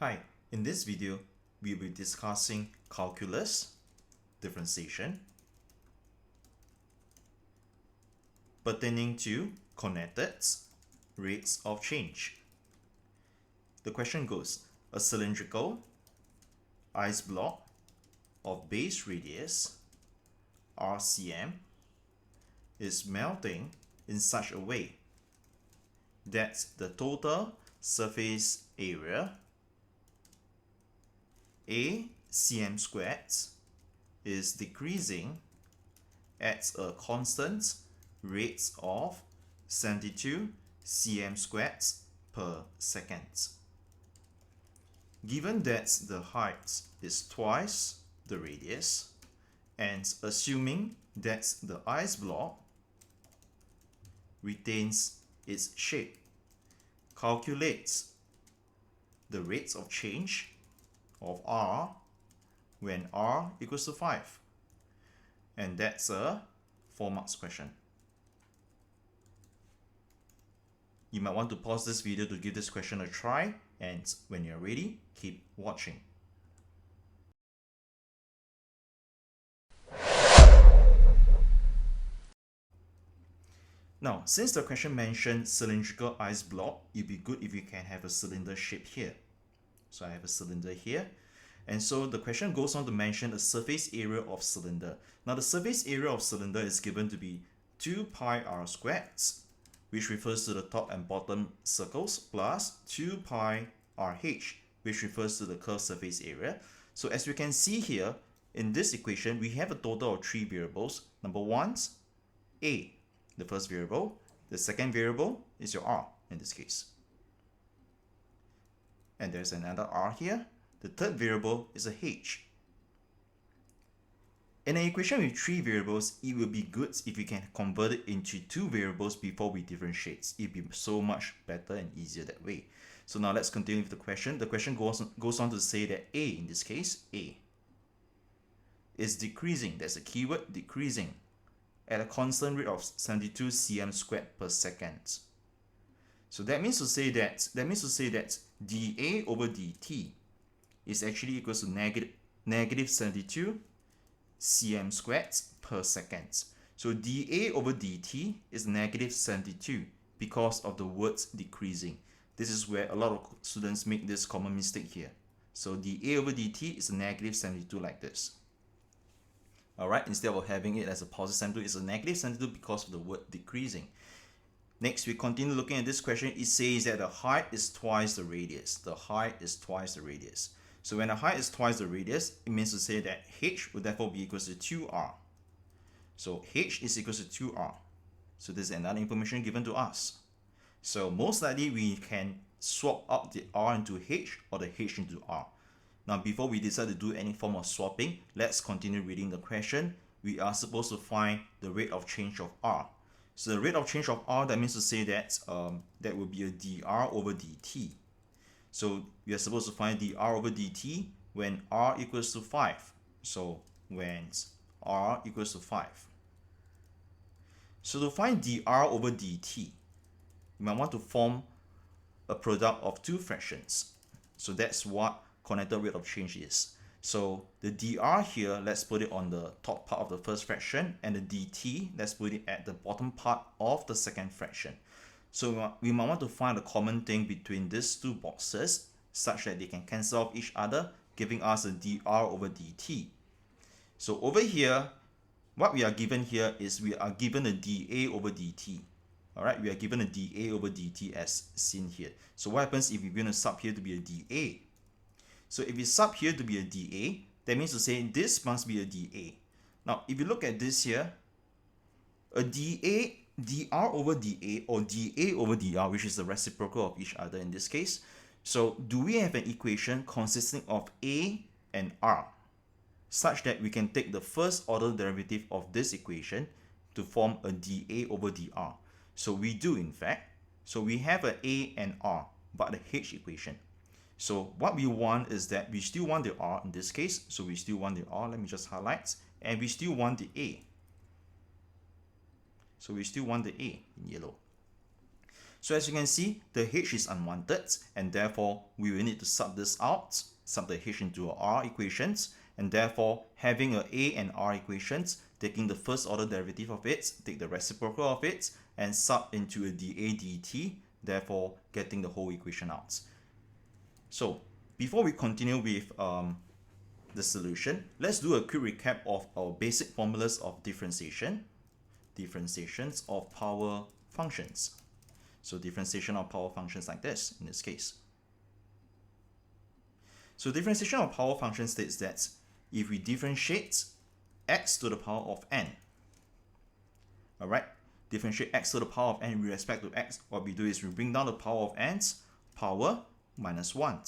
Hi, in this video, we will be discussing calculus, differentiation, pertaining to coordinates, rates of change. The question goes, a cylindrical ice block of base radius RCM is melting in such a way that the total surface area ACM squared is decreasing at a constant rate of 72 cm squared per second. Given that the height is twice the radius, and assuming that the ice block retains its shape, calculate the rates of change of R when R equals to 5. And that's a 4 marks question. You might want to pause this video to give this question a try, and when you're ready, keep watching. Now, since the question mentioned cylindrical ice block, it'd be good if you can have a cylinder shape here. So I have a cylinder here. And so the question goes on to mention the surface area of cylinder. Now the surface area of cylinder is given to be 2 pi r squared, which refers to the top and bottom circles, plus 2 pi rh, which refers to the curved surface area. So as we can see here, in this equation, we have a total of 3 variables. Number 1, a, the first variable. The second variable is your r in this case. And there's another r here. The third variable is a h. In an equation with 3 variables, it will be good if we can convert it into 2 variables before we differentiate. It'll be so much better and easier that way. So now let's continue with the question. The question goes on to say that a, in this case, a, is decreasing. That's a keyword, decreasing, at a constant rate of 72 cm squared per second. So that means to say that dA over dt is actually equals to negative 72 cm squared per second. So dA over dt is negative 72 because of the words decreasing. This is where a lot of students make this common mistake here. So dA over dt is a negative 72 like this. Alright, instead of having it as a positive 72, it's a negative 72 because of the word decreasing. Next, we continue looking at this question. It says that the height is twice the radius. The height is twice the radius. So when the height is twice the radius, it means to say that h would therefore be equals to 2r. So h is equals to 2r. So this is another information given to us. So most likely we can swap out the r into h or the h into r. Now before we decide to do any form of swapping, let's continue reading the question. We are supposed to find the rate of change of r. So the rate of change of r, that means to say that that will be a dr over dt. So we are supposed to find dr over dt when r equals to 5. So when r equals to 5. So to find dr over dt, you might want to form a product of 2 fractions. So that's what coordinate rate of change is. So the dr here, let's put it on the top part of the first fraction, and the dt, let's put it at the bottom part of the second fraction. So we might want to find a common thing between these 2 boxes such that they can cancel off each other, giving us a dr over dt. So over here, what we are given here is we are given a dA over dt. Alright, we are given a dA over dt as seen here. So what happens if we're going to sub here to be a dA? So if we sub here to be a dA, that means to say this must be a dA. Now, if you look at this here, a dr over dA or dA over dr, which is the reciprocal of each other in this case. So do we have an equation consisting of a and r, such that we can take the first order derivative of this equation to form a dA over dr? So we do, in fact. So we have an a and r, but the h equation. So what we want is that we still want the r in this case. So we still want the r. Let me just highlight. And we still want the a. So we still want the a in yellow. So as you can see, the h is unwanted, and therefore we will need to sub this out, sub the h into r equations, and therefore having a and r equations, taking the first order derivative of it, take the reciprocal of it, and sub into a dA dt, therefore getting the whole equation out. So before we continue with the solution, let's do a quick recap of our basic formulas of differentiation, differentiations of power functions. So differentiation of power functions like this in this case. So differentiation of power function states that if we differentiate x to the power of n, alright, differentiate x to the power of n with respect to x, what we do is we bring down the power of n's power minus 1.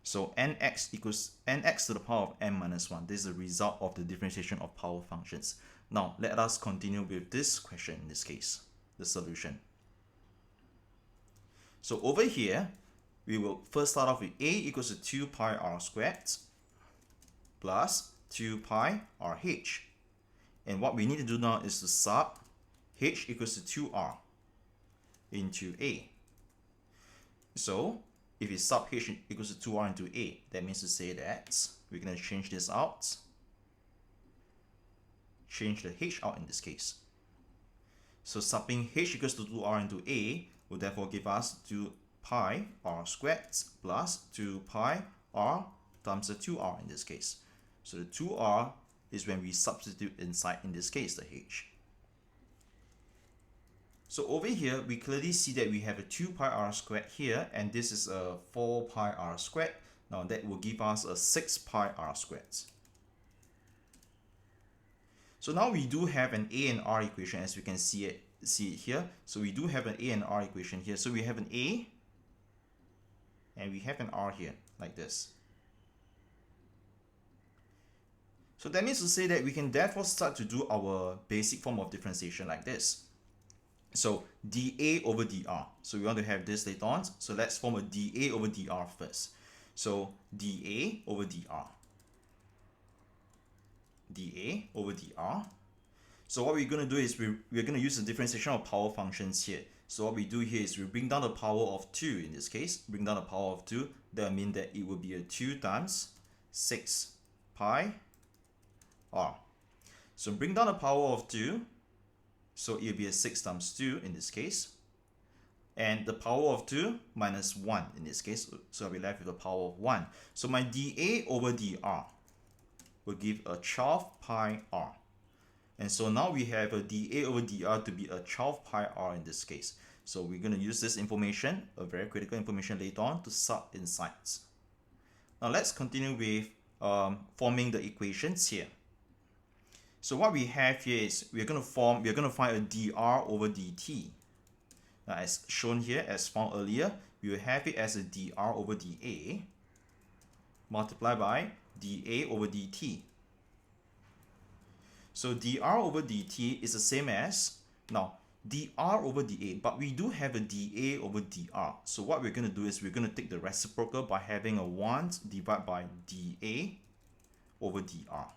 So nx equals nx to the power of n minus 1. This is the result of the differentiation of power functions. Now let us continue with this question in this case, the solution. So over here, we will first start off with a equals to 2 pi r squared plus 2 pi rh. And what we need to do now is to sub h equals to 2r into a. So if we sub h equals to 2r into a, that means to say that we're going to change this out. Change the h out in this case. So subbing h equals to 2r into a will therefore give us 2 pi r squared plus 2 pi r times the 2r in this case. So the 2r is when we substitute inside, in this case, the h. So over here, we clearly see that we have a 2 pi r squared here, and this is a 4 pi r squared. Now that will give us a 6 pi r squared. So now we do have an a and r equation, as we can see it here. So we do have an a and r equation here. So we have an a and we have an r here, like this. So that means to say that we can therefore start to do our basic form of differentiation like this. So dA over dr. So we want to have this later on. So let's form a dA over dr first. So dA over dr. dA over dr. So what we're going to do is we're going to use the differentiation of power functions here. So what we do here is we bring down the power of 2 in this case. Bring down the power of 2. That will mean that it will be a 2 times 6 pi r. So bring down the power of 2. So it will be a 6 times 2 in this case. And the power of 2 minus 1 in this case. So I'll be left with the power of 1. So my dA over dr will give a 12 pi r. And so now we have a dA over dr to be a 12 pi r in this case. So we're going to use this information, a very critical information later on, to sub inside. Now let's continue with forming the equations here. So what we have here is we're going to find a dr over dt. Now as shown here, as found earlier, we will have it as a dr over dA multiplied by dA over dt. So dr over dt is the same as, now, dr over dA, but we do have a dA over dr. So what we're going to do is we're going to take the reciprocal by having a 1 divided by dA over dr.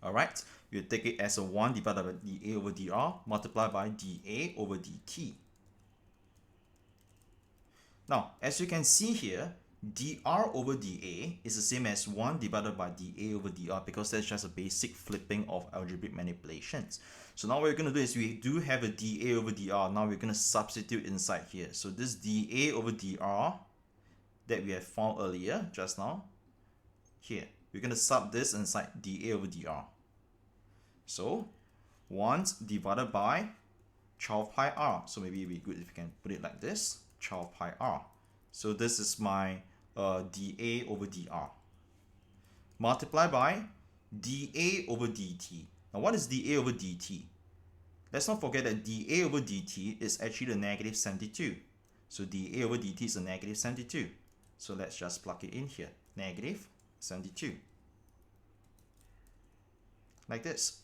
Alright, we'll take it as a 1 divided by dA over dr multiplied by dA over dt. Now, as you can see here, dr over dA is the same as 1 divided by dA over dr, because that's just a basic flipping of algebraic manipulations. So now what we're going to do is we do have a dA over dr. Now we're going to substitute inside here. So this dA over dr that we have found earlier, just now, here, we're going to sub this inside dA over dr. So 1 divided by 12 pi r. So maybe it'd be good if you can put it like this, 12 pi r. So this is my dA over dr. Multiplied by dA over dt. Now what is dA over dt? Let's not forget that dA over dt is actually the negative 72. So dA over dt is a negative 72. So let's just plug it in here. Negative 72. Like this.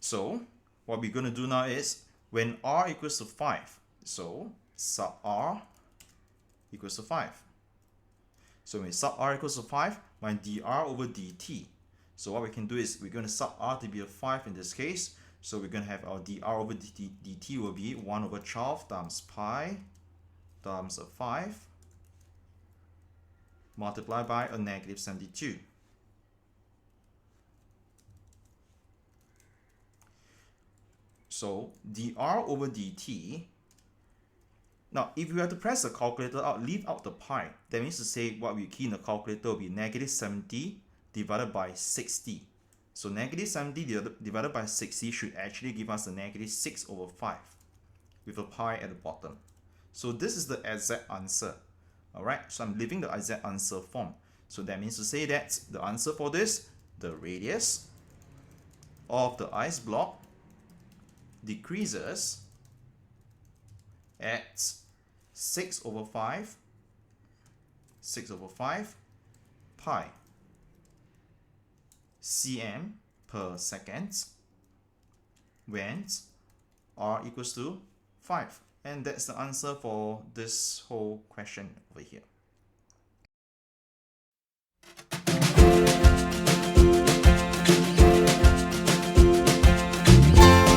So what we're going to do now is when r equals to 5, so sub r equals to 5. So when sub r equals to 5, my dr over dt. So what we can do is we're going to sub r to be a 5 in this case. So we're going to have our dr over dt will be 1 over 12 times pi times a 5 multiplied by a negative 72. So dr over dt, now if we have to press the calculator out, leave out the pi, that means to say what we key in the calculator will be negative 70 divided by 60. So negative 70 divided by 60 should actually give us a negative 6 over 5 with a pi at the bottom. So this is the exact answer. Alright, so I'm leaving the exact answer form. So that means to say that the answer for this, the radius of the ice block decreases at 6 over 5 pi cm per second when r equals to 5. And that's the answer for this whole question over here.